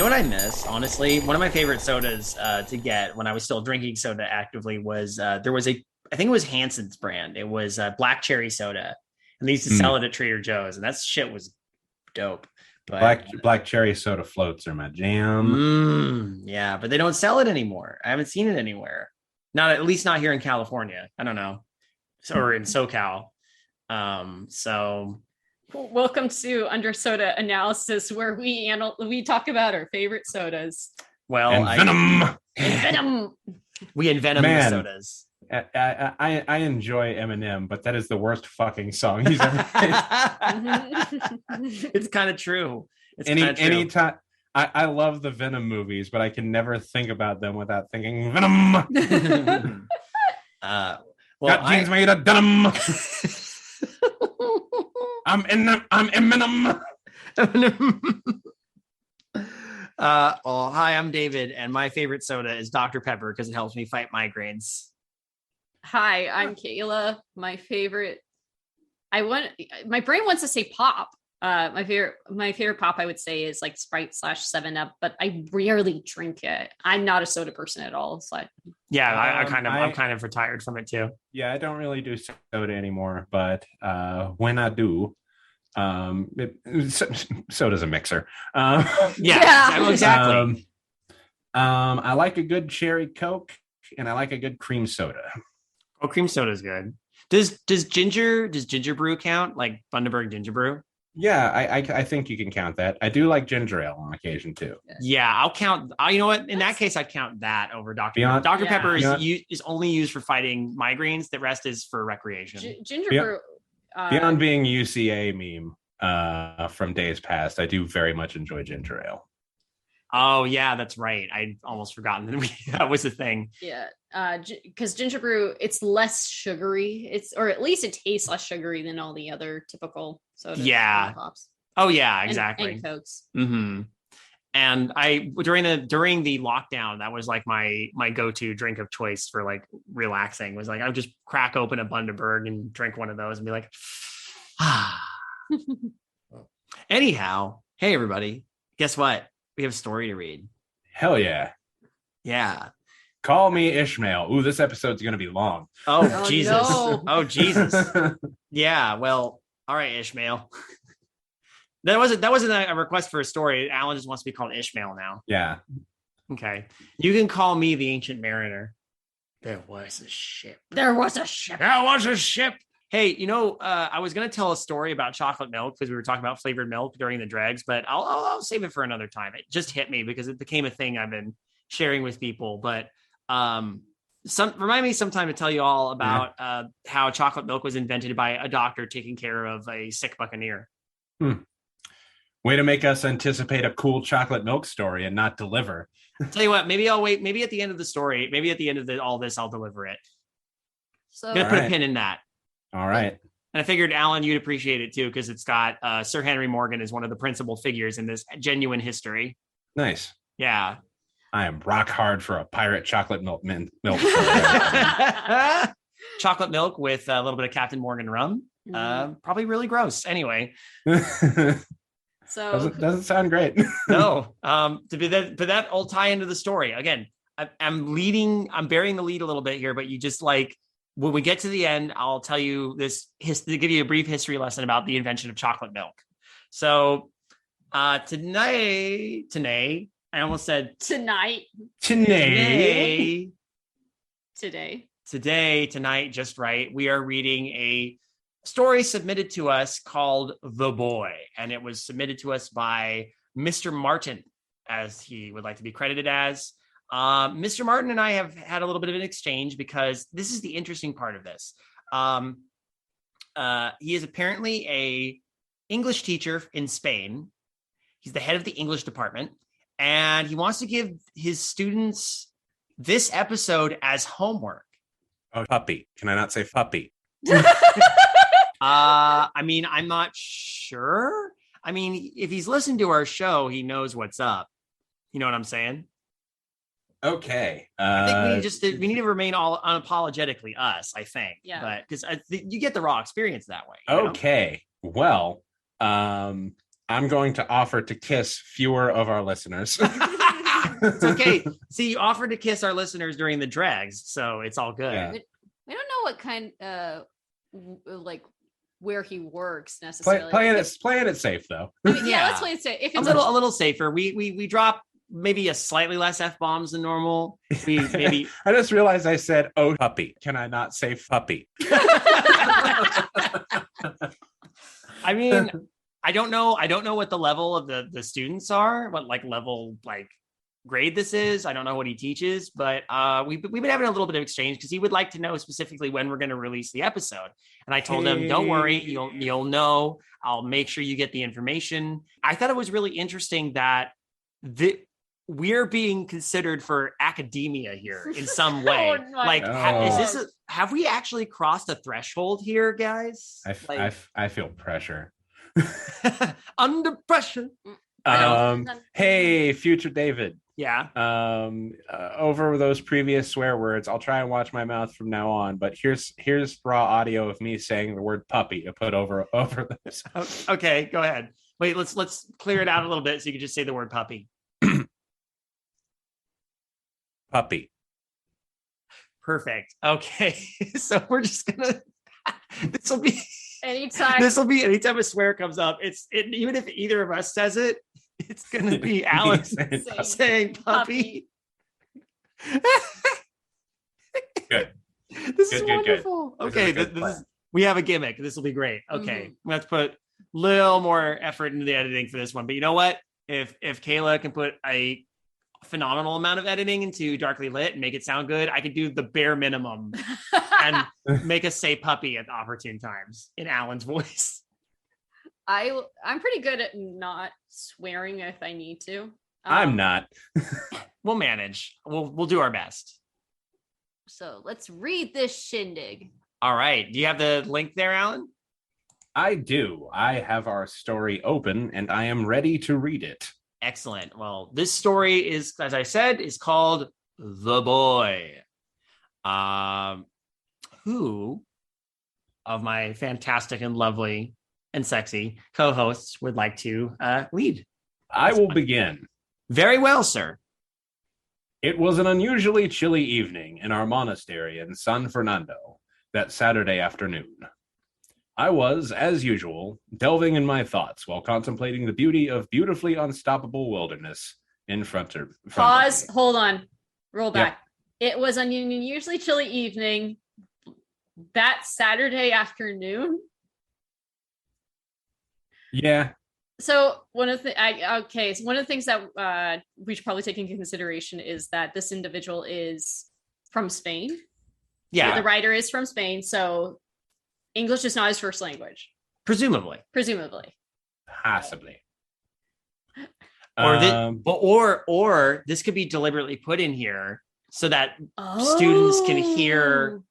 know what I miss? Honestly, one of my favorite sodas to get when I was still drinking soda actively was there was I think it was Hanson's brand. It was black cherry soda, and they used to sell it at Trader Joe's, and that shit was dope. But Black cherry soda floats are my jam. yeah, but they don't sell it anymore. I haven't seen it anywhere. Not at least not here in California. I don't know, or in SoCal. So welcome to Under Soda Analysis, where we talk about our favorite sodas. Well, and Venom. Venom. We envenom the sodas. I enjoy Eminem, but that is the worst fucking song he's ever made. It's kind of true. Anytime I love the Venom movies, but I can never think about them without thinking Venom. Got jeans made of denim. I'm Eminem. Well, hi, I'm David, and my favorite soda is Dr. Pepper because it helps me fight migraines. Hi, I'm Kaela. My brain wants to say pop. My favorite pop, I would say, is like Sprite / 7-Up, but I rarely drink it. I'm not a soda person at all. So I'm kind of retired from it too. Yeah, I don't really do soda anymore, but when I do, soda's a mixer. Exactly. I like a good cherry Coke, and I like a good cream soda. Oh, cream soda is good. Does ginger brew count, like Bundaberg ginger brew? Yeah, I think you can count that. I do like ginger ale on occasion too. Yeah, I'll count. You know what? In that case, I'd count that over Dr. Pepper. Dr. Pepper is only used for fighting migraines. The rest is for recreation. Ginger brew. Beyond being UCA meme from days past, I do very much enjoy ginger ale. Oh yeah, that's right. I'd almost forgotten that was a thing. Yeah, because ginger brew, it's less sugary. Or at least it tastes less sugary than all the other typical sodas. Yeah. Pops. Oh yeah, exactly. And Cokes. Mm-hmm. And I during the lockdown, that was like my go-to drink of choice for like relaxing. Was like I would just crack open a Bundaberg and drink one of those and be like, ah. Anyhow, hey everybody, guess what? We have a story to read. Hell yeah. Yeah. Call me Ishmael. Ooh, this episode's going to be long. Oh, Jesus. No. Oh, Jesus. Yeah. Well, all right, Ishmael. That wasn't a request for a story. Alan just wants to be called Ishmael now. Yeah. Okay. You can call me the Ancient Mariner. There was a ship. Hey, I was going to tell a story about chocolate milk because we were talking about flavored milk during the dregs, but I'll save it for another time. It just hit me because it became a thing I've been sharing with people. But remind me sometime to tell you all about how chocolate milk was invented by a doctor taking care of a sick buccaneer. Way to make us anticipate a cool chocolate milk story and not deliver. Tell you what, maybe I'll wait. Maybe at the end of the story, maybe at the end of all this, I'll deliver it. So I'm going to put a pin in that. All right. And I figured, Alan, you'd appreciate it too, because it's got Sir Henry Morgan as one of the principal figures in this genuine history. Nice. Yeah. I am rock hard for a pirate chocolate milk. Chocolate milk with a little bit of Captain Morgan rum. Probably really gross. Anyway. So doesn't sound great. No. But that will tie into the story. Again, I'm burying the lead a little bit here, but you just like, when we get to the end, I'll tell you to give you a brief history lesson about the invention of chocolate milk. So tonight, I almost said tonight, tonight, just right. We are reading a story submitted to us called The Boy, and it was submitted to us by Mr. Martin, as he would like to be credited as. Mr. Martin and I have had a little bit of an exchange because this is the interesting part of this. He is apparently a English teacher in Spain. He's the head of the English department, and he wants to give his students this episode as homework. Oh, puppy. Can I not say puppy? I mean, I'm not sure. I mean, if he's listened to our show, he knows what's up. You know what I'm saying? Okay. I think we need to remain all unapologetically us, I think. Yeah. But because you get the raw experience that way. Okay. Well, I'm going to offer to kiss fewer of our listeners. It's okay. See, you offered to kiss our listeners during the drags, so it's all good. Yeah. We don't know what kind like where he works necessarily. Playing it safe though. I mean, yeah, let's play it safe. If it's a little safer. We drop maybe a slightly less F-bombs than normal. Maybe I just realized I said, "Oh, puppy." Can I not say puppy? I mean, I don't know what the level of the students are, what level grade this is. I don't know what he teaches, but we've been having a little bit of exchange because he would like to know specifically when we're going to release the episode. And I told him, don't worry, you'll know. I'll make sure you get the information. I thought it was really interesting that we're being considered for academia here in some way. Have we actually crossed a threshold here, guys? I feel pressure. Under pressure. Hey, future David. Yeah. Over those previous swear words, I'll try and watch my mouth from now on. But here's raw audio of me saying the word puppy to put over this. Okay, go ahead. Wait, let's clear it out a little bit so you can just say the word puppy. Puppy. Perfect. Okay, so we're just gonna. This will be anytime a swear comes up. Even if either of us says it. It's gonna be Alex saying puppy. Good. This is wonderful. Okay, we have a gimmick. This will be great. Okay, we have to put a little more effort into the editing for this one. But you know what? If Kaela can put a phenomenal amount of editing into Darkly Lit and make it sound good, I could do the bare minimum and make us say puppy at the opportune times in Alan's voice. I'm pretty good at not swearing if I need to. I'm not. We'll manage. We'll do our best. So let's read this shindig. All right. Do you have the link there, Alan? I do. I have our story open and I am ready to read it. Excellent. Well, this story is, as I said, is called The Boy. Who of my fantastic and lovely and sexy co-hosts would like to lead? I will begin. Very well, sir. It was an unusually chilly evening in our monastery in San Fernando that Saturday afternoon. I was, as usual, delving in my thoughts while contemplating the beauty of beautifully unstoppable wilderness in front of me. Pause, hold on, roll back. Yep. It was an unusually chilly evening that Saturday afternoon. Yeah. So one of the things that we should probably take into consideration is that this individual is from Spain. Yeah. The writer is from Spain, so English is not his first language. Presumably. Possibly. Or this could be deliberately put in here so that students can hear.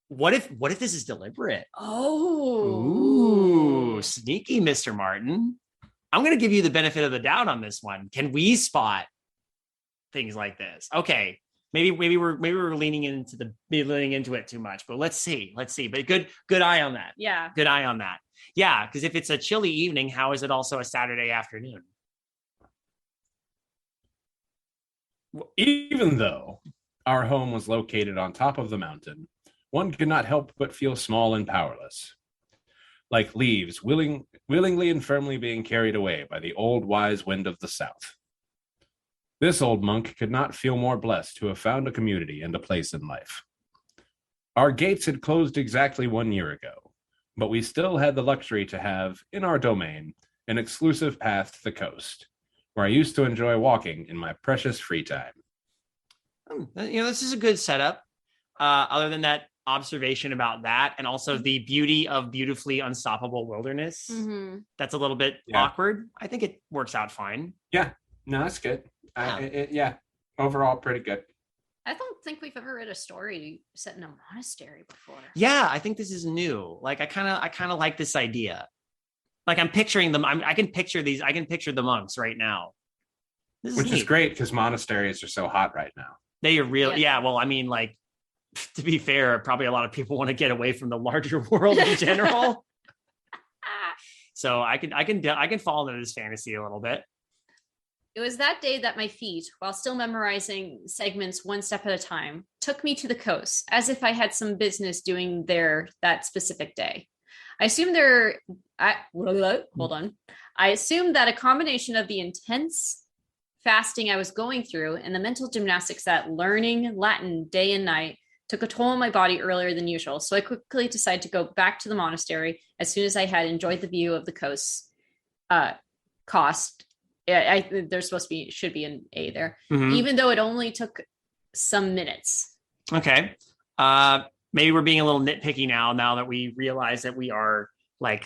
What if this is deliberate? Ooh, sneaky, Mr. Martin. I'm going to give you the benefit of the doubt on this one. Can we spot things like this? Okay, maybe we're leaning into it too much, but let's see. But good eye on that. Yeah, good eye on that. Yeah, because if it's a chilly evening, how is it also a Saturday afternoon? Even though our home was located on top of the mountain, one could not help but feel small and powerless, like leaves willingly and firmly being carried away by the old wise wind of the south. This old monk could not feel more blessed to have found a community and a place in life. Our gates had closed exactly 1 year ago, but we still had the luxury to have, in our domain, an exclusive path to the coast, where I used to enjoy walking in my precious free time. This is a good setup. Other than that observation about that, and also the beauty of beautifully unstoppable wilderness. Mm-hmm. That's a little bit awkward. I think it works out fine. Yeah, no, that's good. Overall, pretty good. I don't think we've ever read a story set in a monastery before. Yeah, I think this is new. Like, I kind of like this idea. Like, I'm picturing them. I can picture these. I can picture the monks right now. Which is great because monasteries are so hot right now. They are real. Yeah. Well, I mean, like, to be fair, probably a lot of people want to get away from the larger world in general. So I can fall into this fantasy a little bit. It was that day that my feet, while still memorizing segments one step at a time, took me to the coast, as if I had some business doing there that specific day. I assumed I assumed that a combination of the intense fasting I was going through and the mental gymnastics that learning Latin day and night took a toll on my body earlier than usual. So I quickly decided to go back to the monastery as soon as I had enjoyed the view of the coast. Cost. There's should be an A there, even though it only took some minutes. Okay. Maybe we're being a little nitpicky now that we realize that we are like,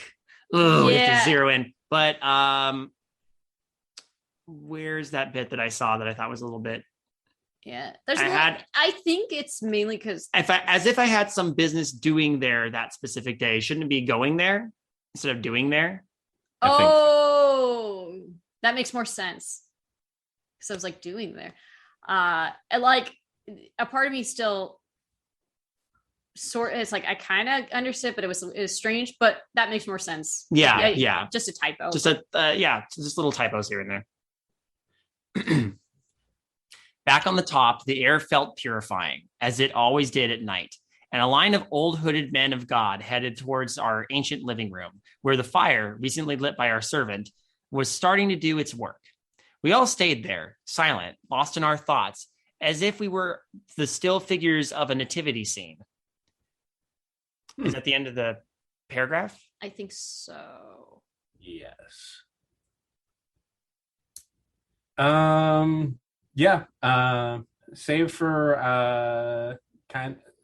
we have to zero in. But where's that bit that I saw that I thought was a little bit? Yeah, I think it's mainly because as if I had some business doing there that specific day. Shouldn't it be going there instead of doing there? Oh, that makes more sense. Because I was like doing there, and like a part of me still it's like I kind of understood, but it was strange. But that makes more sense. Yeah. Just a typo. Just little typos here and there. Back on the top, the air felt purifying, as it always did at night, and a line of old hooded men of God headed towards our ancient living room, where the fire, recently lit by our servant, was starting to do its work. We all stayed there, silent, lost in our thoughts, as if we were the still figures of a nativity scene. Is that the end of the paragraph? I think so. Yes. Yeah. Save for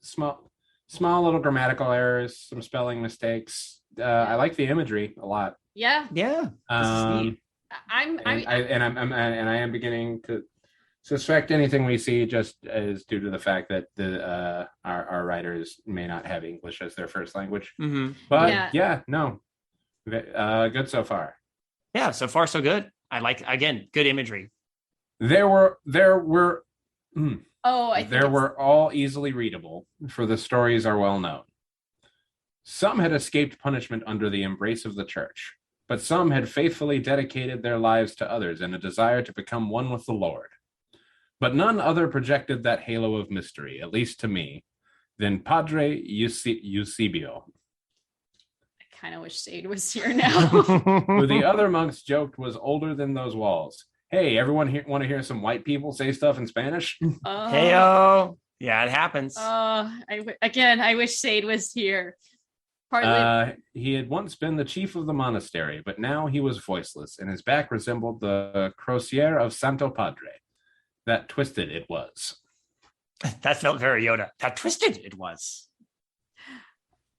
small little grammatical errors, some spelling mistakes. I like the imagery a lot. Yeah. I am beginning to suspect anything we see just is due to the fact that our writers may not have English as their first language. But good so far. Yeah, so far so good. I like, again, good imagery. There were all easily readable, for the stories are well known. Some had escaped punishment under the embrace of the church, but some had faithfully dedicated their lives to others in a desire to become one with the Lord. But none other projected that halo of mystery, at least to me, than Padre Eusebio. I kind of wish Sade was here now. Who the other monks joked was older than those walls. Hey, everyone want to hear some white people say stuff in Spanish? Heyo. Yeah, it happens. I wish Sade was here. He had once been the chief of the monastery, but now he was voiceless, and his back resembled the crosier of Santo Padre. That twisted it was. That felt very Yoda. That twisted it was.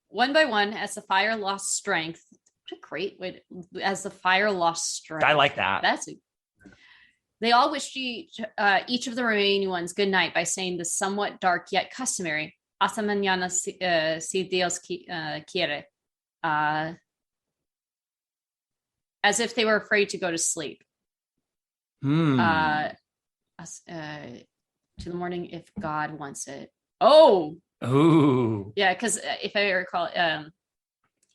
One by one, as the fire lost strength. What a great way as the fire lost strength. I like that. They all wished each of the remaining ones good night by saying the somewhat dark yet customary "Hasta mañana si Dios quiere," as if they were afraid to go to sleep. To the morning if God wants it. Oh, yeah, because if I recall,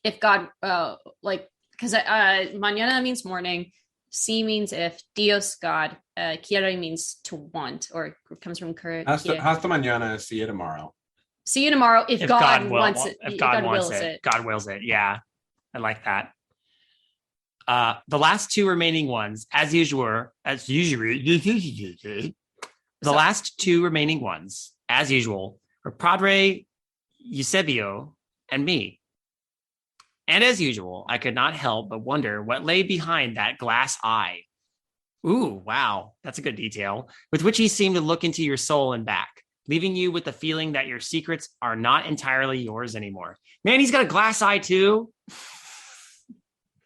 if God, because mañana means morning. Si means if, Dios, God, quiere means to want, or comes from hasta mañana, see you tomorrow. See you tomorrow if God wants it. If God wants it. God wills it. Yeah, I like that. The last two remaining ones, the last two remaining ones, as usual, were Padre Eusebio and me. And as usual, I could not help but wonder what lay behind that glass eye. Ooh, wow, that's a good detail. With which he seemed to look into your soul and back, leaving you with the feeling that your secrets are not entirely yours anymore. Man, he's got a glass eye too.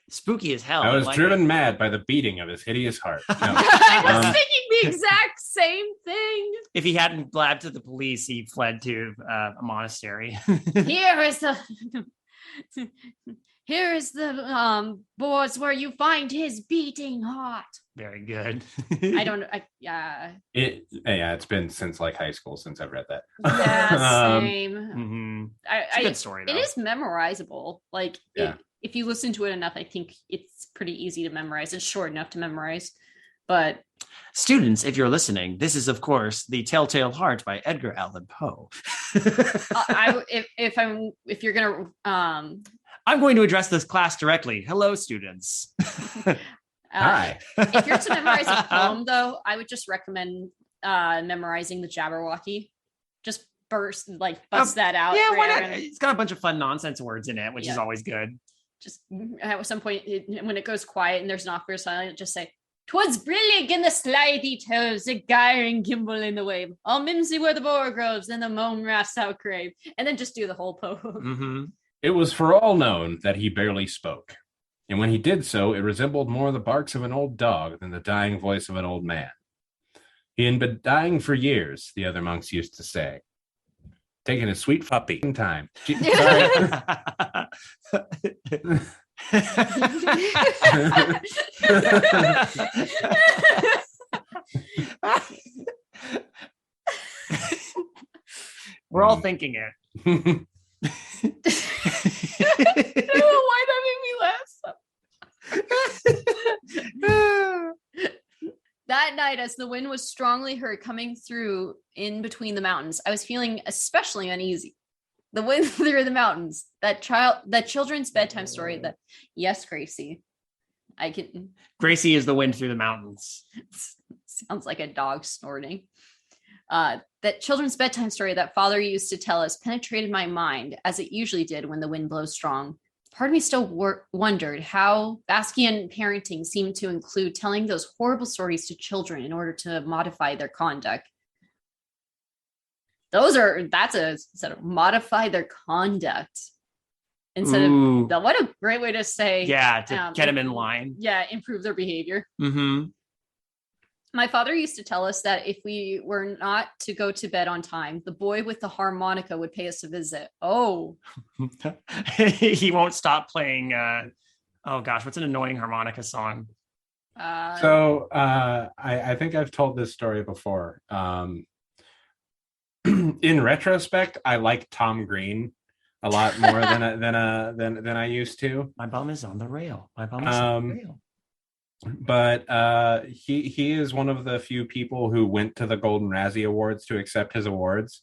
Spooky as hell. I was driven mad by the beating of his hideous heart. No. I was thinking the exact same thing. If he hadn't blabbed to the police, he fled to a monastery. Here is the boards where you find his beating heart. Very good. It's been since like high school since I've read that. Yeah, same. Mm-hmm. It's a good story, though. It is memorizable. Like, if you listen to it enough, I think it's pretty easy to memorize. It's short enough to memorize. But students, if you're listening, this is, of course, The Telltale Heart by Edgar Allan Poe. if you're gonna, I'm going to address this class directly. Hello, students. Hi. If you're to memorize a poem, though, I would just recommend memorizing the Jabberwocky. Just bust that out. Yeah, why not? It's got a bunch of fun nonsense words in it, which is always good. Just at some point, when it goes quiet and there's an awkward silence, just say, "'Twas brillig in the slithy toves, a gyre and gimble in the wave. All mimsy were the borogoves, and the moan rafts out crave." And then just do the whole poem. Mm-hmm. It was for all known that he barely spoke. And when he did so, it resembled more the barks of an old dog than the dying voice of an old man. He had been dying for years, the other monks used to say. Taking a sweet puppy time. Sorry. We're all thinking it. I don't know why that made me laugh. That night, as the wind was strongly heard coming through in between the mountains, I was feeling especially uneasy. The wind through the mountains, that children's bedtime story that, yes, Gracie, I can. Gracie is the wind through the mountains. Sounds like a dog snorting. That children's bedtime story that father used to tell us penetrated my mind, as it usually did when the wind blows strong. Part of me still wondered how Basquian parenting seemed to include telling those horrible stories to children in order to modify their conduct. That's a sort of modify their conduct instead of what a great way to say. Yeah, to get them in line. Yeah, improve their behavior. Mm-hmm. My father used to tell us that if we were not to go to bed on time, the boy with the harmonica would pay us a visit. Oh. He won't stop playing. Oh gosh, what's an annoying harmonica song? I think I've told this story before. In retrospect, I like Tom Green a lot more than I used to. My bum is on the rail. My bum is on the rail. But he is one of the few people who went to the Golden Razzie Awards to accept his awards.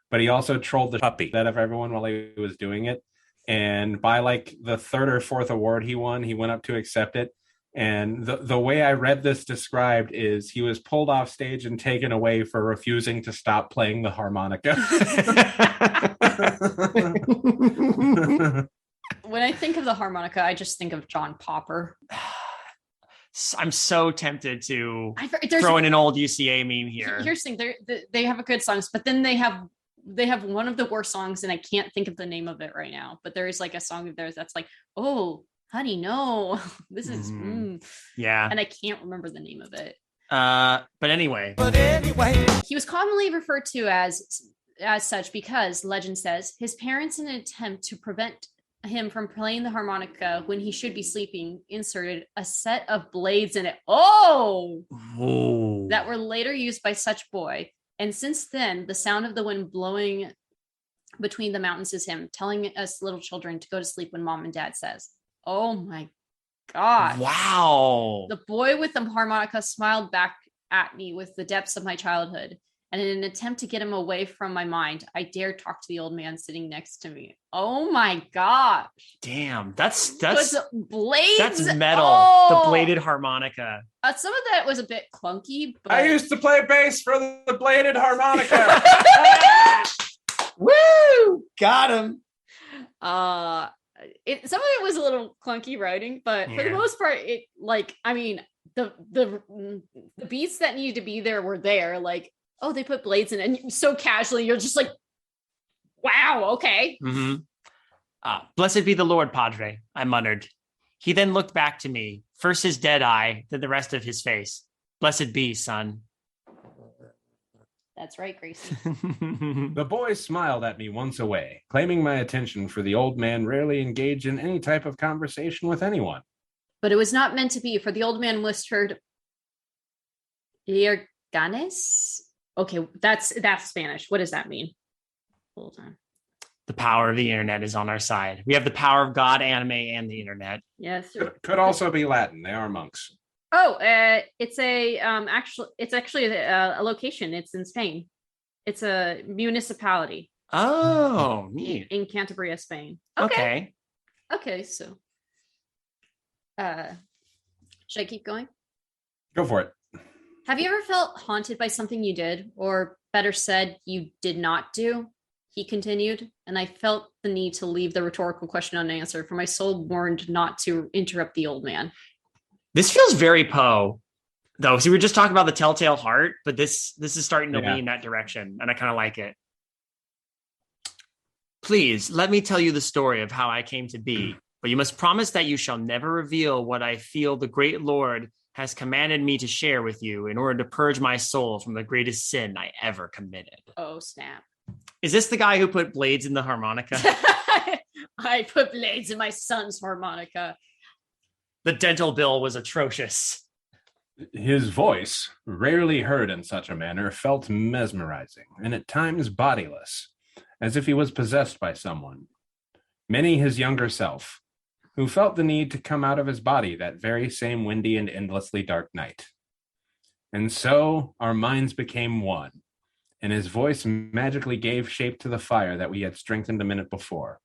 But he also trolled the puppy out of everyone while he was doing it. And by like the third or fourth award he won, he went up to accept it. And the way I read this described is he was pulled off stage and taken away for refusing to stop playing the harmonica. When I think of the harmonica, I just think of John Popper. I'm so tempted to throw in an old UCA meme here. Here's the thing: they have a good songs, but then they have one of the worst songs, and I can't think of the name of it right now. But there is like a song of theirs that's like, "Oh, honey, no, this is yeah," and I can't remember the name of it. But anyway, he was commonly referred to as such because legend says his parents, in an attempt to prevent him from playing the harmonica when he should be sleeping, inserted a set of blades in it. That were later used by such boy. And since then, the sound of the wind blowing between the mountains is him telling us little children to go to sleep when mom and dad says, "Oh my God." Wow. The boy with the harmonica smiled back at me with the depths of my childhood. And in an attempt to get him away from my mind, I dared talk to the old man sitting next to me. Oh my gosh. Damn. That's blades. That's metal. Oh. The bladed harmonica. Some of that was a bit clunky, but I used to play bass for the bladed harmonica. Woo! Got him. Some of it was a little clunky writing, but for the most part, the beats that needed to be there were there. Like, oh, they put blades in it, and so casually, you're just like, wow, okay. Mm-hmm. Blessed be the Lord, Padre, I muttered. He then looked back to me, first his dead eye, then the rest of his face. Blessed be, son. That's right, Gracie. The boy smiled at me once away, claiming my attention, for the old man rarely engaged in any type of conversation with anyone. But it was not meant to be, for the old man whispered, "Ganes?" Okay, that's Spanish. What does that mean? Hold on. The power of the internet is on our side. We have the power of God, anime, and the internet. Yes. Could also be Latin. They are monks. Oh, it's actually a location. It's in Spain. It's a municipality. Oh, neat. In Cantabria, Spain. Okay. Okay, so should I keep going? Go for it. Have you ever felt haunted by something you did, or better said, you did not do? He continued, and I felt the need to leave the rhetorical question unanswered, for my soul warned not to interrupt the old man. This feels very Poe, though. So we were just talking about the telltale heart, but this is starting to lean that direction, and I kind of like it. Please, let me tell you the story of how I came to be, but you must promise that you shall never reveal what I feel the great Lord has commanded me to share with you in order to purge my soul from the greatest sin I ever committed. Oh, snap. Is this the guy who put blades in the harmonica? I put blades in my son's harmonica. The dental bill was atrocious. His voice, rarely heard in such a manner, felt mesmerizing and at times bodiless, as if he was possessed by someone. Many his younger self, who felt the need to come out of his body that very same windy and endlessly dark night. And so our minds became one, and his voice magically gave shape to the fire that we had strengthened a minute before.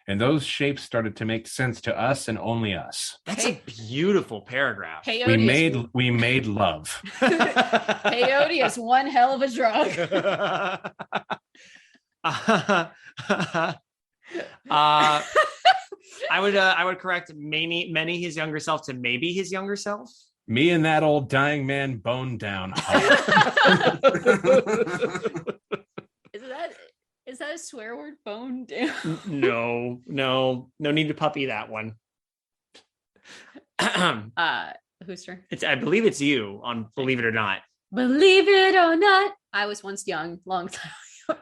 And those shapes started to make sense to us and only us. That's a beautiful paragraph. We made love. Peyote is one hell of a drug. I would correct many his younger self to maybe his younger self. Me and that old dying man boned down. Is that a swear word? Bone down? No need to puppy that one. Whose turn? I believe it's you on Believe It or Not. Believe it or not, I was once young, long time ago.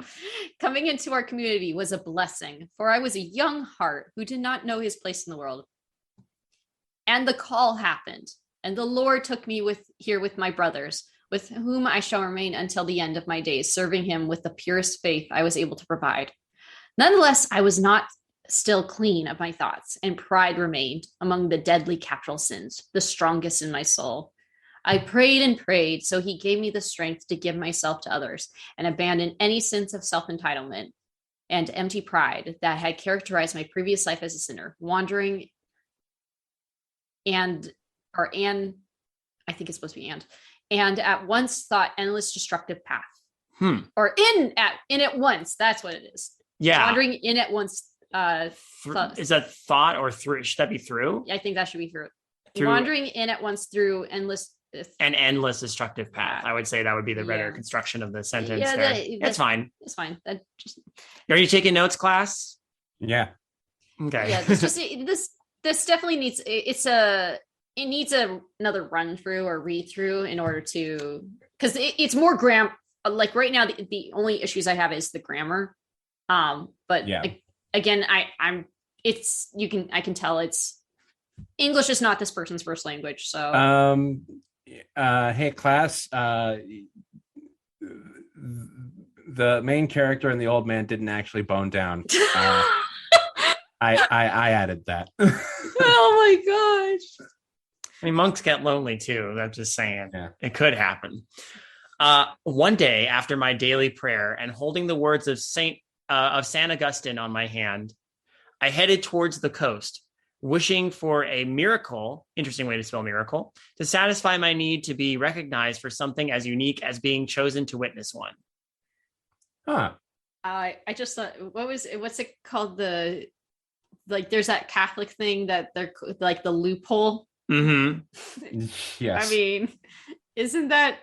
Coming into our community was a blessing, for I was a young heart who did not know his place in the world. And the call happened, and the Lord took me here with my brothers, with whom I shall remain until the end of my days, serving him with the purest faith I was able to provide. Nonetheless, I was not still clean of my thoughts, and pride remained among the deadly capital sins, the strongest in my soul. I prayed and prayed, so he gave me the strength to give myself to others and abandon any sense of self-entitlement and empty pride that had characterized my previous life as a sinner, wandering and I think it's supposed to be and at once thought endless destructive path. Or in at once. That's what it is. Yeah. Wandering in at once. Is that thought or through? Should that be through? I think that should be through. Wandering in at once through endless destructive path. I would say that would be the better construction of the sentence. Yeah, that's fine. It's fine. Are you taking notes, class? Yeah. Okay. Yeah. This definitely needs. It needs another run through or read through in order to, because it's more like right now the only issues I have is the grammar. But yeah. Again, I can tell it's English is not this person's first language. So hey class, the main character and the old man didn't actually bone down. I added that. Oh my gosh. I mean, monks get lonely too. I'm just saying. Yeah. It could happen. One day after my daily prayer and holding the words of San Augustine on my hand, I headed towards the coast, wishing for a miracle, interesting way to spell miracle, to satisfy my need to be recognized for something as unique as being chosen to witness one. Huh. I just thought, what's it called? There's that Catholic thing that they're like the loophole. Mm-hmm. Yes. I mean, wouldn't that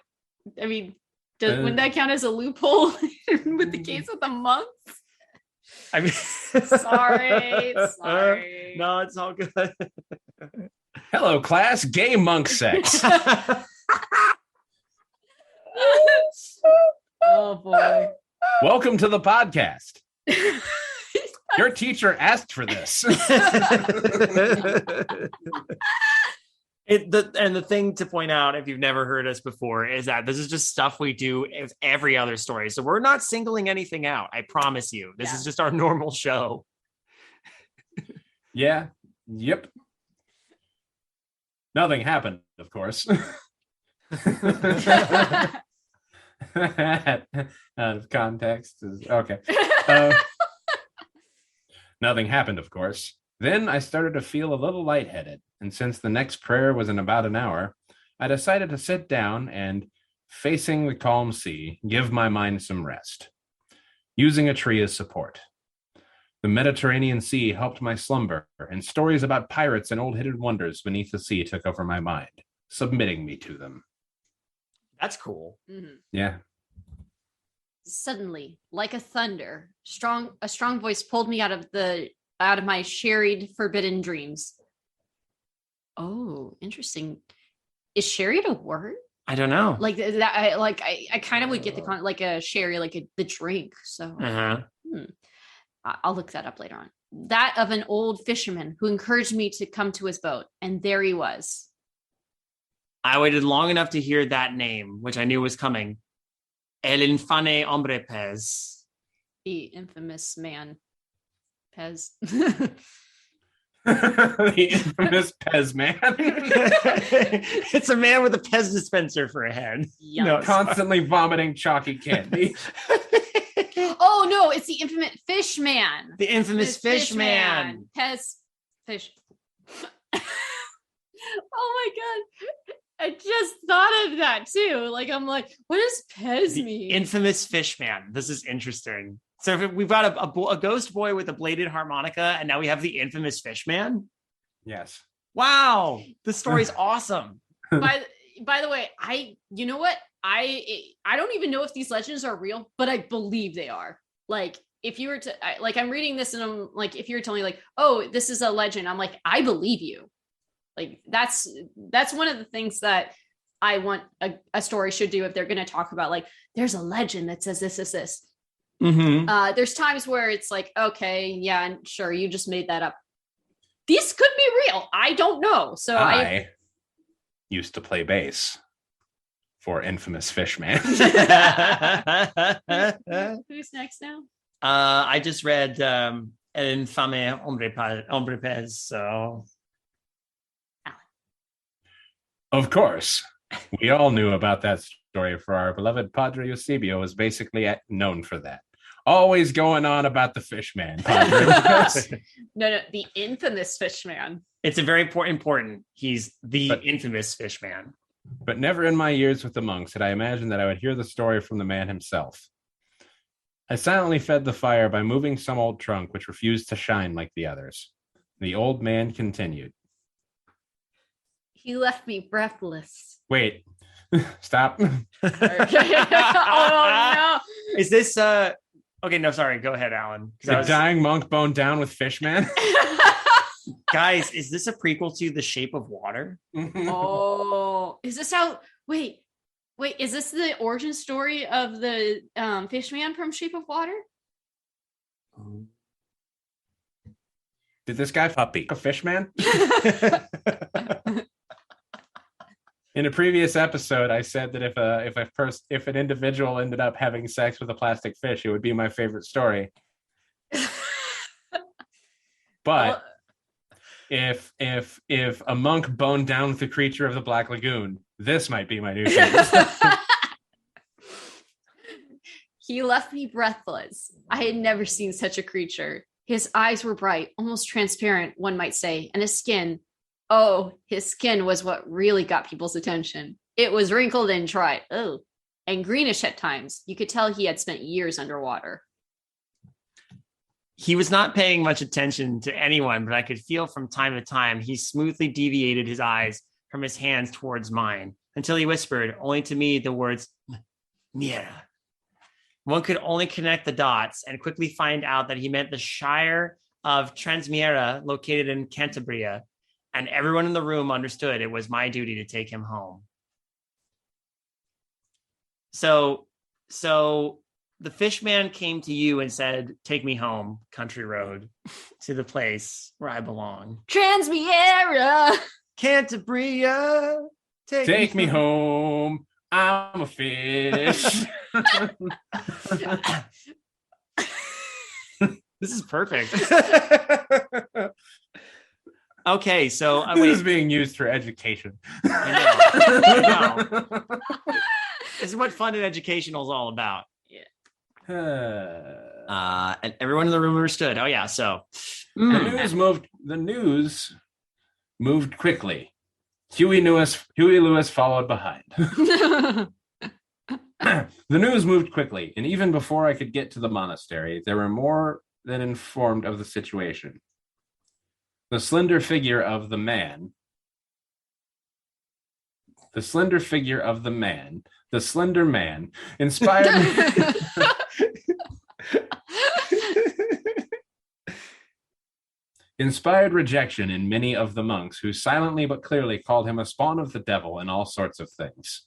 count as a loophole with the case of the monks? I mean, sorry. No, it's all good. Hello, class. Gay monk sex. Oh boy. Welcome to the podcast. Your teacher asked for this. And the thing to point out, if you've never heard us before, is that this is just stuff we do with every other story. So we're not singling anything out. I promise you. This is just our normal show. Yeah. Yep. Nothing happened, of course. Out of context is okay. Nothing happened, of course. Then I started to feel a little lightheaded, and since the next prayer was in about an hour, I decided to sit down and, facing the calm sea, give my mind some rest, using a tree as support. The Mediterranean Sea helped my slumber, and stories about pirates and old hidden wonders beneath the sea took over my mind, submitting me to them. That's cool. Mm-hmm. Yeah. Suddenly, like a thunder, a strong voice pulled me out of my sherried, forbidden dreams. Oh, interesting. Is sherried a word? I don't know. Like that. I kind of would get like a sherry, the drink. So I'll look that up later on. That of an old fisherman who encouraged me to come to his boat, and there he was. I waited long enough to hear that name, which I knew was coming. El infame hombre pez. The infamous man, Pez. The infamous Pez man. It's a man with a Pez dispenser for a head. No, constantly vomiting chalky candy. Oh no, it's the infamous fish man. The infamous fish man. Pez fish. Oh my god. I just thought of that too. I'm like, what does Pez mean? Infamous fish man. This is interesting. So we've got a ghost boy with a bladed harmonica, and now we have the infamous fish man. Yes. Wow, this story's awesome. By the way, you know what? I don't even know if these legends are real, but I believe they are. If you were to I'm reading this and I'm like, if you were telling me oh, this is a legend, I'm like, I believe you. That's one of the things that I want a story should do if they're going to talk about there's a legend that says this. Mm-hmm. There's times where it's okay, yeah, sure, you just made that up. This could be real. I don't know. So I used to play bass for infamous fish man. Who's next now? I just read El infame hombre pez, so. Of course, we all knew about that story, for our beloved Padre Eusebio was basically known for that. Always going on about the fish man, Padre. No, the infamous fish man. It's a very important. He's the infamous fish man. But never in my years with the monks had I imagined that I would hear the story from the man himself. I silently fed the fire by moving some old trunk which refused to shine like the others. The old man continued. He left me breathless. Wait, stop. Oh no! Is this okay? No, sorry. Go ahead, Alan. The dying monk boned down with Fishman. Guys, is this a prequel to The Shape of Water? Oh, is this how? Wait. Is this the origin story of the Fishman from Shape of Water? Did this guy puppy a Fishman? In a previous episode, I said that if an individual ended up having sex with a plastic fish, it would be my favorite story. But if a monk boned down with the creature of the Black Lagoon, this might be my new favorite. He left me breathless. I had never seen such a creature. His eyes were bright, almost transparent, one might say, and his skin. Oh, his skin was what really got people's attention. It was wrinkled and dry, and greenish at times. You could tell he had spent years underwater. He was not paying much attention to anyone, but I could feel from time to time he smoothly deviated his eyes from his hands towards mine until he whispered, only to me, the words, Mira. One could only connect the dots and quickly find out that he meant the Shire of Transmiera, located in Cantabria. And everyone in the room understood it was my duty to take him home. So the fish man came to you and said, take me home, country road, to the place where I belong. Transmiera! Cantabria, Take me home. I'm a fish. This is perfect. Okay, so This is being used for education. I know. This is what fun and educational is all about. And everyone in the room understood. Oh yeah, so the news moved quickly. Huey Lewis followed behind. The news moved quickly, and even before I could get to the monastery, they were more than informed of the situation. The slender figure of the man, inspired inspired rejection in many of the monks who silently but clearly called him a spawn of the devil and all sorts of things.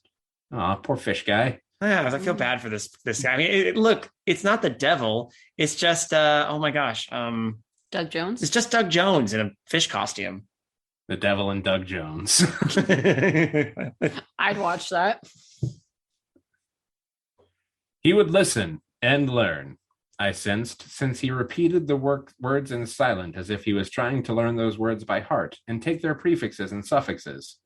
Aw, poor fish guy. Yeah, I feel bad for this guy. I mean, look, it's not the devil. It's just oh my gosh, Doug Jones. It's just Doug Jones in a fish costume. The devil and Doug Jones. I'd watch that. He would listen and learn, I sensed, since he repeated the words in silent as if he was trying to learn those words by heart and take their prefixes and suffixes,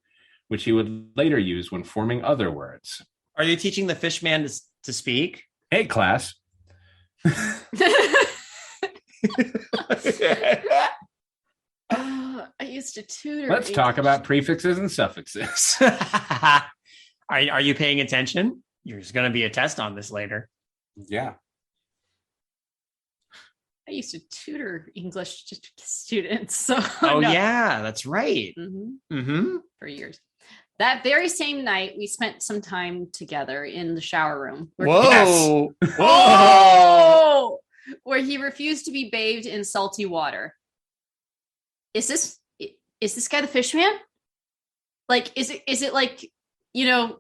which he would later use when forming other words. Are you teaching the fish man to speak? Hey, class. I used to tutor. Let's talk about prefixes and suffixes. Are you paying attention? There's going to be a test on this later. Yeah. I used to tutor English students. So no. Yeah, that's right. For years. That very same night, we spent some time together in the shower room. Whoa! Whoa! Where he refused to be bathed in salty water. Is this guy the fish man? Like, is it like, you know,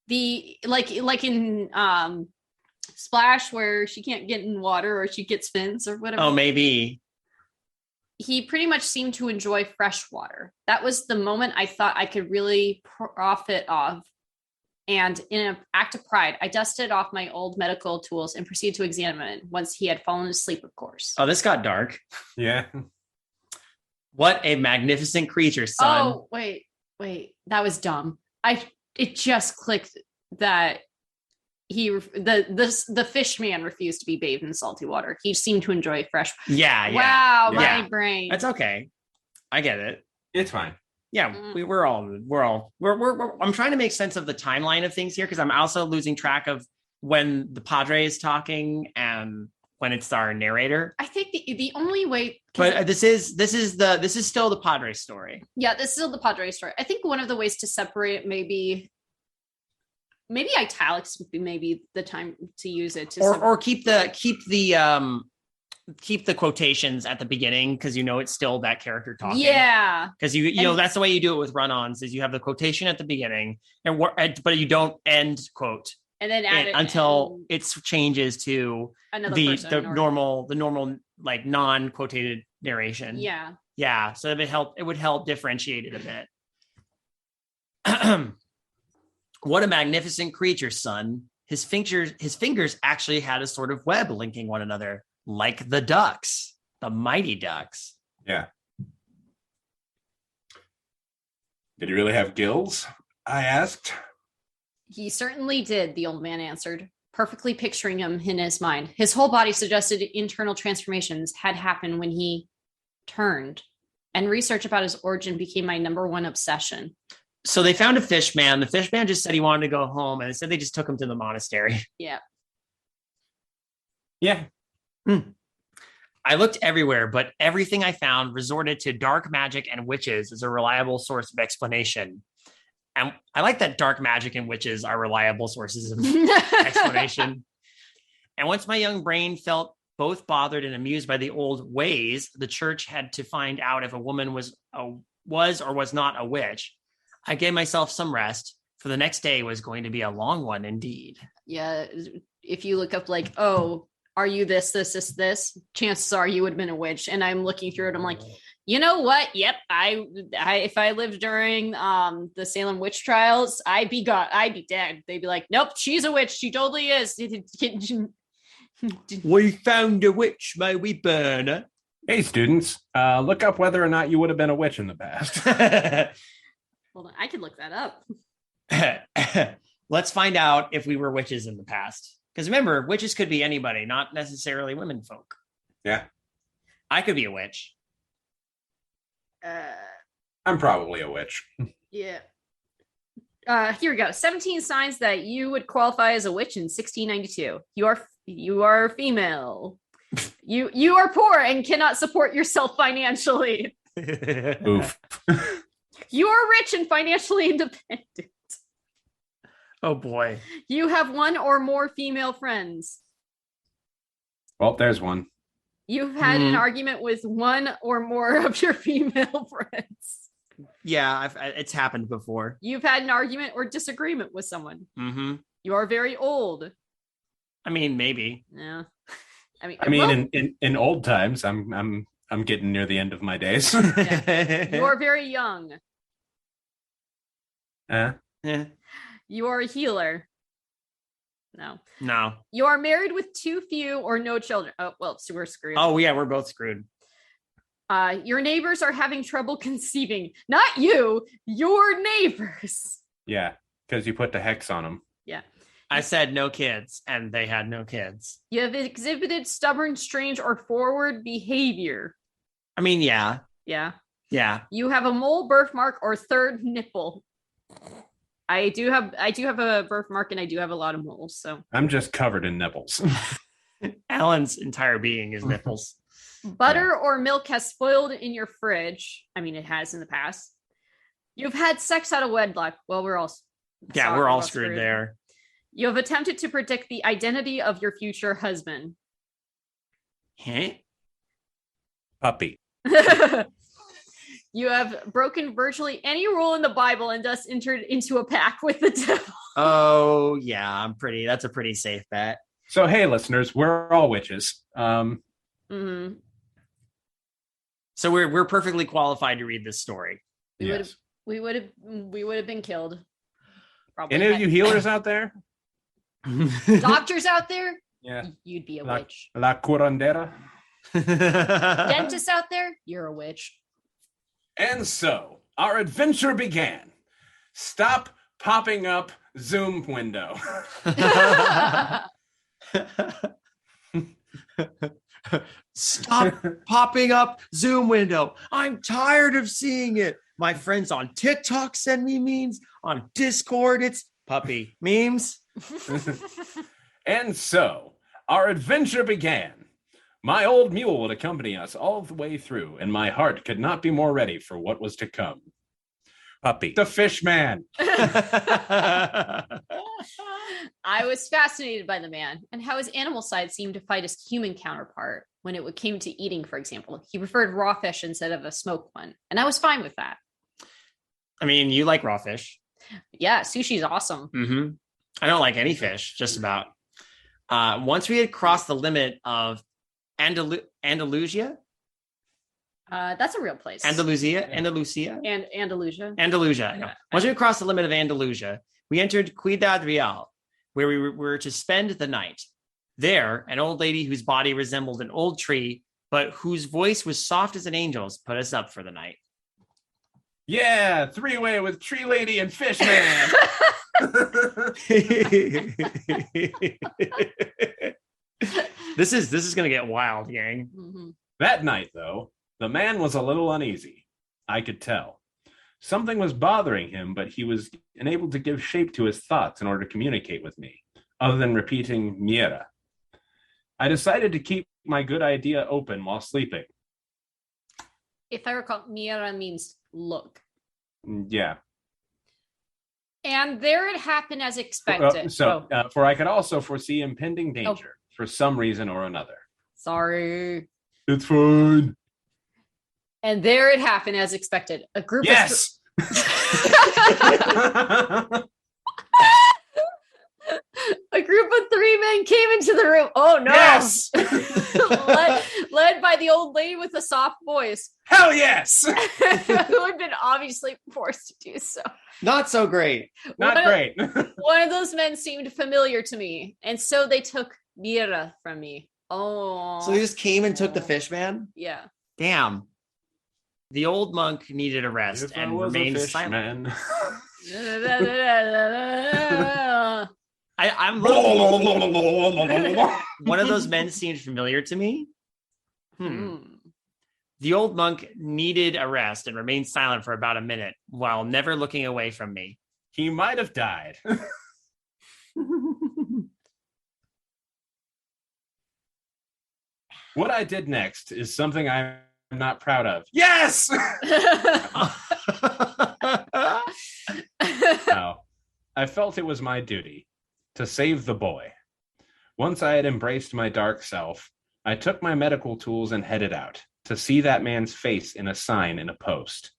the like in Splash where she can't get in water or she gets fins or whatever? Oh, maybe. He pretty much seemed to enjoy fresh water. That was the moment I thought I could really profit off. And in an act of pride, I dusted off my old medical tools and proceeded to examine it once he had fallen asleep, of course. Oh, this got dark. Yeah. What a magnificent creature, son. Oh, wait. That was dumb. It just clicked that the fish man refused to be bathed in salty water. He seemed to enjoy fresh. Yeah. Wow, yeah. my brain. That's okay. I get it. It's fine. Yeah, we're I'm trying to make sense of the timeline of things here because I'm also losing track of when the Padre is talking and when it's our narrator. I think the only way, but this is still the Padre story. Yeah, this is still the Padre story. I think one of the ways to separate it maybe italics would be maybe the time to use it, or keep the quotations at the beginning because it's still that character talking. Yeah, because you know that's the way you do it with run-ons is you have the quotation at the beginning but you don't end quote and then add it until it changes to the normal like non-quotated narration. Yeah, so it would help differentiate it a bit. What a magnificent creature, son. His fingers actually had a sort of web linking one another, like the ducks, the mighty ducks. Yeah. Did he really have gills? I asked. He certainly did, the old man answered, perfectly picturing him in his mind. His whole body suggested internal transformations had happened when he turned, and research about his origin became my number one obsession. So they found a fish man. The fish man just said he wanted to go home, and they just took him to the monastery. Yeah. Yeah. I looked everywhere, but everything I found resorted to dark magic and witches as a reliable source of explanation. And I like that dark magic and witches are reliable sources of explanation. And once my young brain felt both bothered and amused by the old ways the church had to find out if a woman was or was not a witch, I gave myself some rest, for the next day was going to be a long one indeed. Yeah, if you look up like, oh, are you this? Chances are you would have been a witch. And I'm looking through it. I'm like, You know what? Yep. I if I lived during the Salem witch trials, I'd be dead. They'd be like, nope, she's a witch. She totally is. We found a witch. May we burn her? Hey, students, look up whether or not you would have been a witch in the past. Hold on, I could look that up. Let's find out if we were witches in the past. Because remember, witches could be anybody, not necessarily women folk. Yeah. I could be a witch. I'm probably a witch. Yeah. Here we go. 17 signs that you would qualify as a witch in 1692. You are female. You are poor and cannot support yourself financially. Oof. You are rich and financially independent. Oh boy. You have one or more female friends. Well, there's one. You've had an argument with one or more of your female friends. Yeah, it's happened before. You've had an argument or disagreement with someone. Mm-hmm. You are very old. I mean, maybe. Yeah. In old times, I'm getting near the end of my days. Yeah. You are very young. Yeah. You are a healer. No. You are married with too few or no children. Oh, well, so we're screwed. Oh, yeah, we're both screwed. Your neighbors are having trouble conceiving. Not you, your neighbors. Yeah, because you put the hex on them. Yeah. I said no kids, and they had no kids. You have exhibited stubborn, strange, or forward behavior. I mean, yeah. Yeah. Yeah. You have a mole, birthmark, or third nipple. I do have a birthmark, and I do have a lot of moles. So I'm just covered in nipples. Alan's entire being is nipples. Butter or milk has spoiled in your fridge. I mean, it has in the past. You've had sex out of wedlock. Well, we're all screwed there. You have attempted to predict the identity of your future husband. Huh? Puppy. You have broken virtually any rule in the Bible and thus entered into a pact with the devil. Oh, yeah, that's a pretty safe bet. So, hey, listeners, we're all witches. Mm-hmm. So we're perfectly qualified to read this story. Yes. We would have been killed. Probably. Any of you healers out there? Doctors out there? Yeah. You'd be a witch. La curandera. Dentists out there? You're a witch. And so our adventure began. Stop popping up Zoom window. Stop popping up Zoom window. I'm tired of seeing it. My friends on TikTok send me memes. On Discord, it's puppy memes. And so our adventure began. My old mule would accompany us all the way through, and my heart could not be more ready for what was to come. Puppy. The fish man. I was fascinated by the man and how his animal side seemed to fight his human counterpart when it came to eating, for example. He preferred raw fish instead of a smoked one, and I was fine with that. I mean, you like raw fish. Yeah, sushi's awesome. Mm-hmm. I don't like any fish, just about. Once we had crossed the limit of Andalusia. That's a real place. Andalusia. And Andalusia. Yeah. Once we crossed the limit of Andalusia, we entered Ciudad Real, where we were to spend the night. There, an old lady whose body resembled an old tree, but whose voice was soft as an angel's, put us up for the night. Yeah, three-way with Tree Lady and Fish Man. This is gonna get wild, gang. Mm-hmm. That night, though, the man was a little uneasy. I could tell. Something was bothering him, but he was unable to give shape to his thoughts in order to communicate with me, other than repeating Mira. I decided to keep my good idea open while sleeping. If I recall, Mira means look. Yeah. And there it happened as expected. For I could also foresee impending danger for some reason or another. Sorry. It's fine. And there it happened as expected. A group yes! A group of 3 men came into the room. Oh no! Yes. led by the old lady with the soft voice, Hell yes. who had been obviously forced to do so. Not so great. Not great. One of those men seemed familiar to me, and so they took Mira from me. Oh, So they just came and took the fish man? Yeah. Damn. The old monk needed a rest If I and was a remained fish silent. man. I'm one of those men seemed familiar to me. The old monk needed a rest and remained silent for about a minute while never looking away from me. He might have died. What I did next is something I'm not proud of. Yes! No. I felt it was my duty to save the boy. Once I had embraced my dark self, I took my medical tools and headed out to see that man's face in a sign in a post.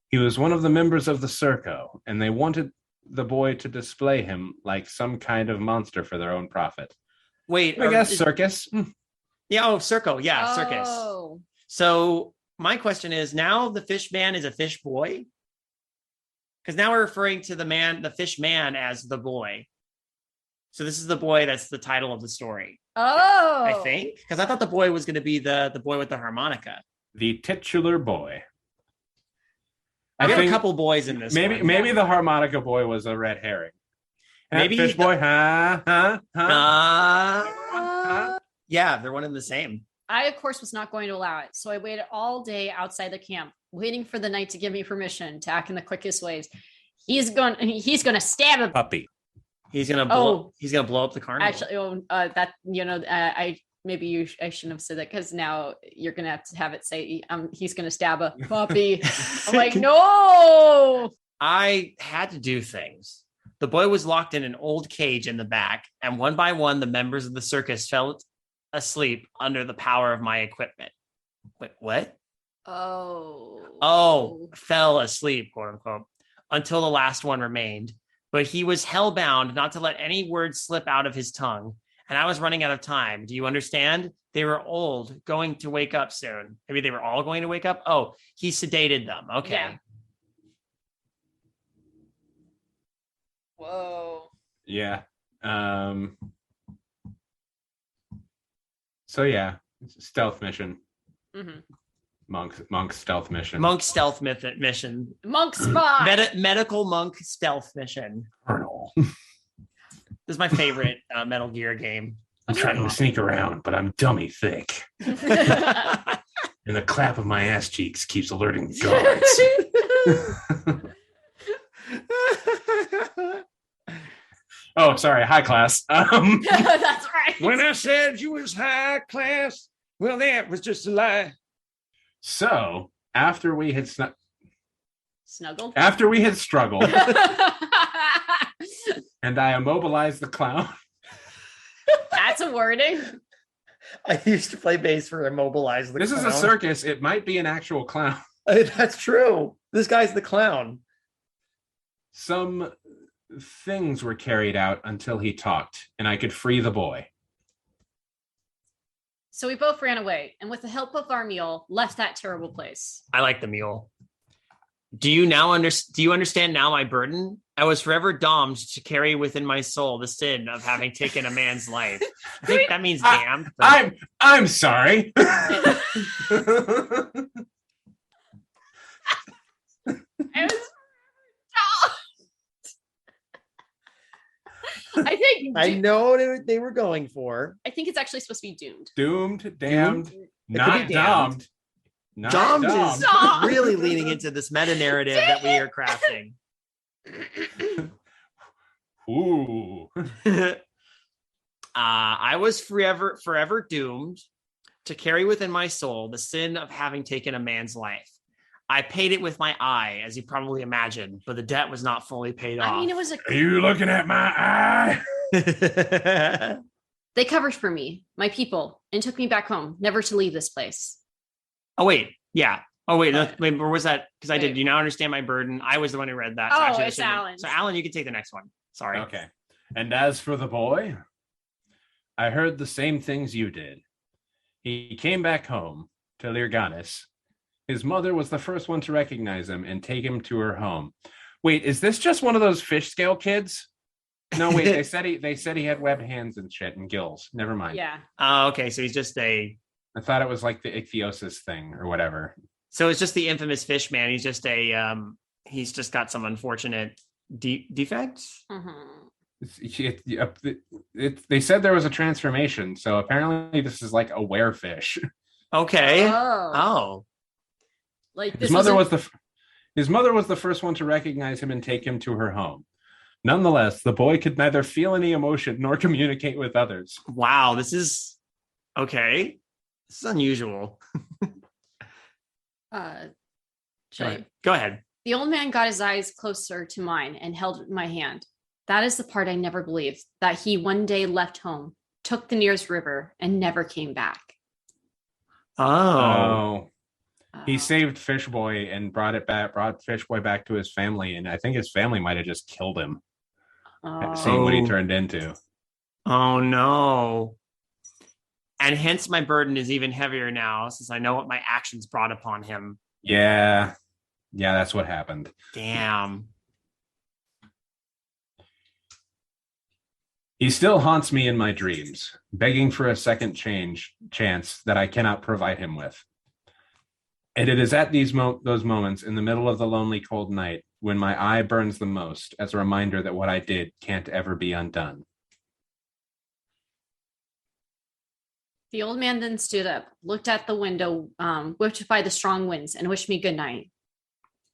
He was one of the members of the Circo, and they wanted the boy to display him like some kind of monster for their own profit. Wait, I guess circus. Yeah, Circo. Yeah, circus. So my question is, now the fish man is a fish boy? Because now we're referring to the fish man as the boy. So this is the boy that's the title of the story. Oh. I think. Because I thought the boy was going to be the boy with the harmonica. The titular boy. I think a couple boys in this. Maybe the harmonica boy was a red herring. Maybe fish boy. Yeah, they're one and the same. I, of course, was not going to allow it. So I waited all day outside the camp, waiting for the knight to give me permission to act in the quickest ways. He's going to stab a puppy. He's going to blow up the carnival. Actually, I shouldn't have said that, because now you're going to have it say he's going to stab a puppy. I'm like, no. I had to do things. The boy was locked in an old cage in the back, and one by one, the members of the circus fell asleep under the power of my equipment. Wait, what? Fell asleep, quote unquote, until the last one remained. But he was hellbound not to let any words slip out of his tongue, and I was running out of time. Do you understand? They were old, going to wake up soon. Maybe they were all going to wake up. Oh, he sedated them. Okay. Yeah. Whoa. Yeah. So yeah, stealth mission. Mm-hmm. Monk stealth mission. Monk stealth mission. Monk spy. Medical monk stealth mission. Colonel. This is my favorite Metal Gear game. I'm trying to sneak around, but I'm dummy thick. And the clap of my ass cheeks keeps alerting the guards. Oh, sorry. High class. That's right. When I said you was high class, well, that was just a lie. So after we had snuggled, after we had struggled, and I immobilized the clown. That's a wording. I used to play bass for immobilize the clown. This is a circus. It might be an actual clown. That's true. This guy's the clown. Some things were carried out until he talked, and I could free the boy. So we both ran away, and with the help of our mule, left that terrible place. I like the mule. Do you understand now my burden? I was forever doomed to carry within my soul the sin of having taken a man's life. I think that means damned. But... I'm sorry. I think I know what they were going for. I think it's actually supposed to be doomed. Doomed, damned, not damned. Doomed is really leaning into this meta narrative that we are crafting. Ooh. I was forever doomed to carry within my soul the sin of having taken a man's life. I paid it with my eye, as you probably imagined, but the debt was not fully paid off. I mean, it was Are you looking at my eye? They covered for me, my people, and took me back home, never to leave this place. Oh, wait. Yeah. Oh, wait. Wait, or was that? Because I did. You now understand my burden. I was the one who read that. So it's Alan. So, Alan, you can take the next one. Sorry. Okay. And as for the boy, I heard the same things you did. He came back home to Lirganis. His mother was the first one to recognize him and take him to her home. Wait, is this just one of those fish scale kids? No, wait, they said he had webbed hands and shit and gills. Never mind. Yeah. Oh, okay. So he's just I thought it was like the ichthyosis thing or whatever. So it's just the infamous fish man. He's just he's just got some unfortunate defects. They said there was a transformation, so apparently this is like a werefish. Okay. Oh. Like his mother was the first one to recognize him and take him to her home. Nonetheless, the boy could neither feel any emotion nor communicate with others. Wow, this is okay. This is unusual. Go ahead. The old man got his eyes closer to mine and held my hand. That is the part I never believed, that he one day left home, took the nearest river, and never came back. Oh. He saved Fish Boy and brought Fish Boy back to his family, and I think his family might have just killed him. Seeing what he turned into. Oh no. And hence my burden is even heavier now, since I know what my actions brought upon him. Yeah, that's what happened. Damn. He still haunts me in my dreams, begging for a second chance that I cannot provide him with. And it is at those moments in the middle of the lonely, cold night when my eye burns the most as a reminder that what I did can't ever be undone. The old man then stood up, looked at the window, whipped by the strong winds, and wished me good night.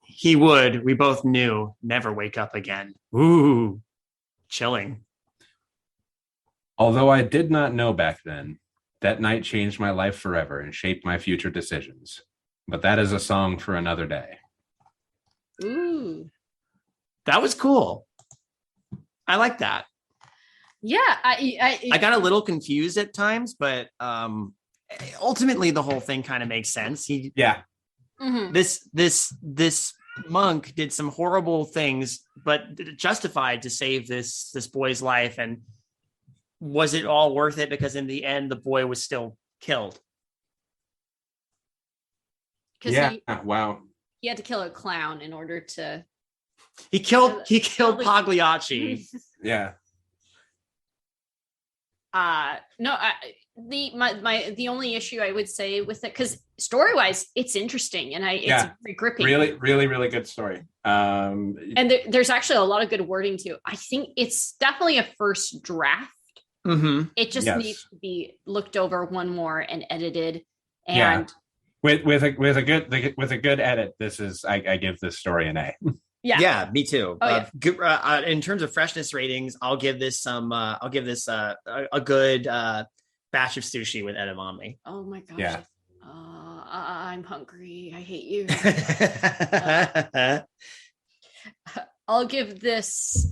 He would, we both knew, never wake up again. Ooh, chilling. Although I did not know back then, that night changed my life forever and shaped my future decisions. But that is a song for another day. Ooh. That was cool. I like that. Yeah. I got a little confused at times, but ultimately the whole thing kind of makes sense. Mm-hmm. This monk did some horrible things, but justified to save this boy's life. And was it all worth it? Because in the end, the boy was still killed. Yeah. Wow. He had to kill a clown in order to. He killed Pagliacci. Yeah. No. The only issue I would say with it, because story-wise, it's interesting and it's very gripping. Really, really, really good story. And there's actually a lot of good wording too. I think it's definitely a first draft. Mm-hmm. It just needs to be looked over one more and edited. And with a good edit, I give this story an A. Yeah, me too. Oh, good, in terms of freshness ratings, I'll give this a good batch of sushi with edamame. Oh my gosh. Yeah. I'm hungry. I hate you. I'll give this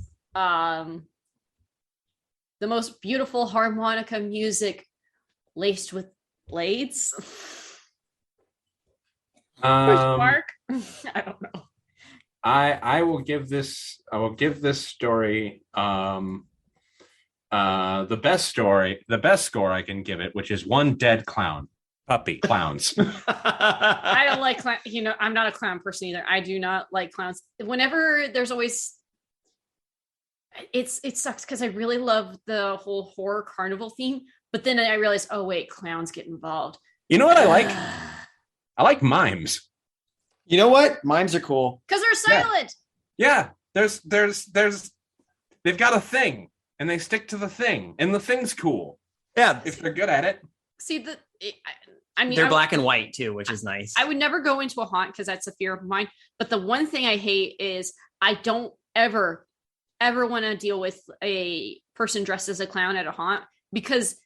the most beautiful harmonica music laced with blades. Mark? I don't know. I will give this story the best score I can give it, which is one dead clowns. I don't like clown. I'm not a clown person either. I do not like clowns. Whenever there's always it sucks because I really love the whole horror carnival theme, but then I realized, oh wait, clowns get involved. You know what I like? I like mimes. You know what? Mimes are cool. Because they're silent. Yeah. There's they've got a thing and they stick to the thing and the thing's cool. Yeah. If they're good at it. See, they're black and white too, which is nice. I would never go into a haunt because that's a fear of mine. But the one thing I hate is I don't ever want to deal with a person dressed as a clown at a haunt, because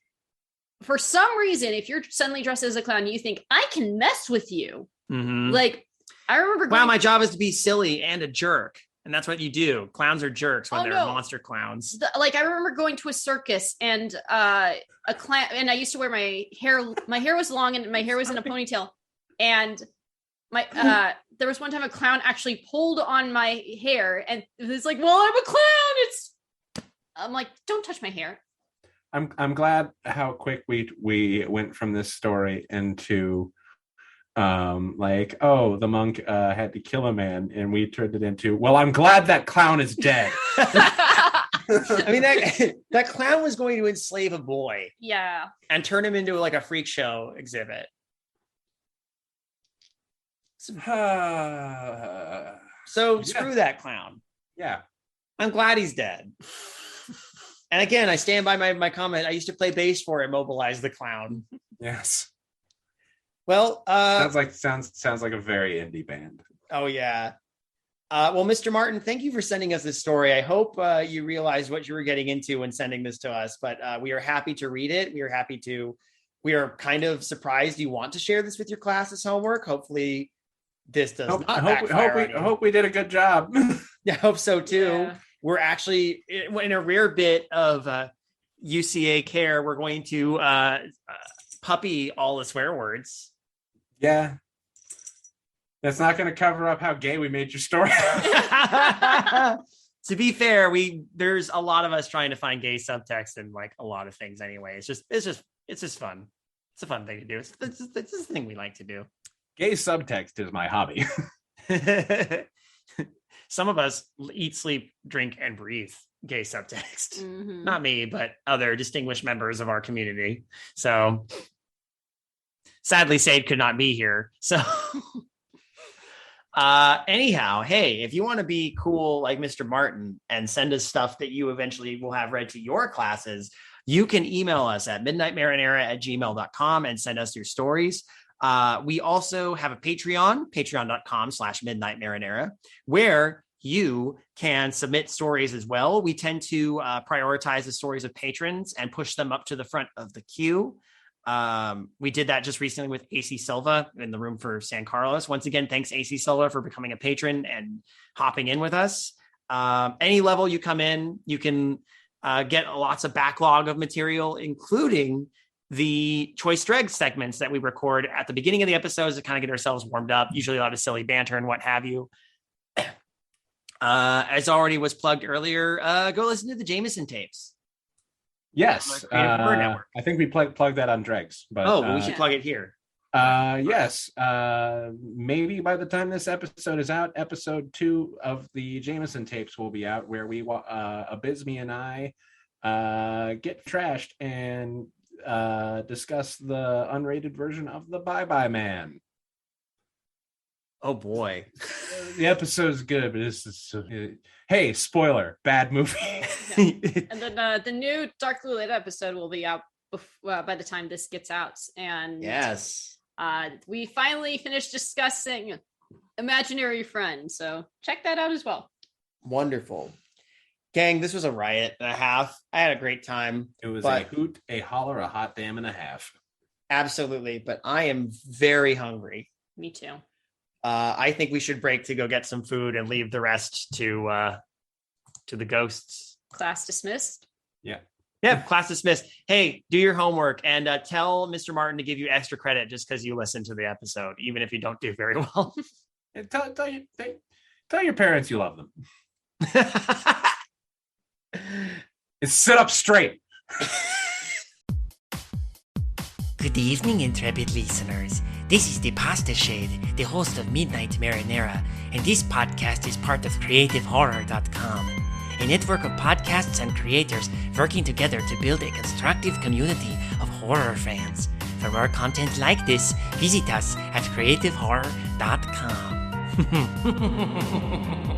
for some reason, if you're suddenly dressed as a clown, you think I can mess with you. Mm-hmm. Like, I remember my job is to be silly and a jerk. And that's what you do. Clowns are jerks when they're monster clowns. I remember going to a circus and a clown, and I used to wear my hair was long and my hair was in a ponytail. And there was one time a clown actually pulled on my hair and it was like, well, I'm a clown. I'm like, don't touch my hair. I'm glad how quick we went from this story into like, oh, the monk had to kill a man, and we turned it into, well, I'm glad that clown is dead. I mean, that clown was going to enslave a boy. Yeah. And turn him into like a freak show exhibit. So screw that clown. Yeah. I'm glad he's dead. And again, I stand by my comment. I used to play bass for Immobilize the Clown. Yes. Well, sounds like a very indie band. Oh yeah. Well, Mr. Martin, thank you for sending us this story. I hope you realized what you were getting into when sending this to us, but we are happy to read it. We are kind of surprised you want to share this with your class as homework. Hopefully this does not backfire. I hope we did a good job. Yeah, I hope so too. Yeah. We're actually in a rare bit of UCA care. We're going to puppy all the swear words. Yeah. That's not going to cover up how gay we made your story. To be fair, there's a lot of us trying to find gay subtext in like a lot of things anyway. It's just fun. It's a fun thing to do. It's a thing we like to do. Gay subtext is my hobby. Some of us eat, sleep, drink, and breathe gay subtext. Mm-hmm. Not me, but other distinguished members of our community. So sadly, Sade could not be here. So anyhow, hey, if you want to be cool like Mr. Martin and send us stuff that you eventually will have read to your classes, you can email us at midnightmarinara@gmail.com and send us your stories. We also have a patreon.com/midnightmarinara, where you can submit stories as well. We tend to prioritize the stories of patrons and push them up to the front of the queue. We did that just recently with AC Silva in the room for San Carlos. Once again, thanks AC Silva for becoming a patron and hopping in with us. Any level you come in, you can get lots of backlog of material, including the choice dregs segments that we record at the beginning of the episodes to kind of get ourselves warmed up, usually a lot of silly banter and what have you. As already was plugged earlier, go listen to the Jameson tapes. Yes. I think we plugged that on dregs. But, we should plug it here. Yes. Maybe by the time this episode is out, episode 2 of the Jameson tapes will be out, where we Abysme and I get trashed and discuss the unrated version of the Bye Bye Man. Oh boy. The episode's good, but this is hey, spoiler, bad movie. Yeah. And then the new Dark Blue Light episode will be out by the time this gets out. And yes, we finally finished discussing Imaginary Friend, so check that out as well. Wonderful. Gang, this was a riot and a half. I had a great time. It was a hoot, a holler, a hot damn and a half. Absolutely, but I am very hungry. Me too. I think we should break to go get some food and leave the rest to the ghosts. Class dismissed. Yeah. Yeah, class dismissed. Hey, do your homework and tell Mr. Martin to give you extra credit just because you listened to the episode, even if you don't do very well. And tell your parents you love them. And sit up straight. Good evening, intrepid listeners. This is the Pasta Shade, the host of Midnight Marinara, and this podcast is part of CreativeHorror.com, a network of podcasts and creators working together to build a constructive community of horror fans. For more content like this, visit us at CreativeHorror.com.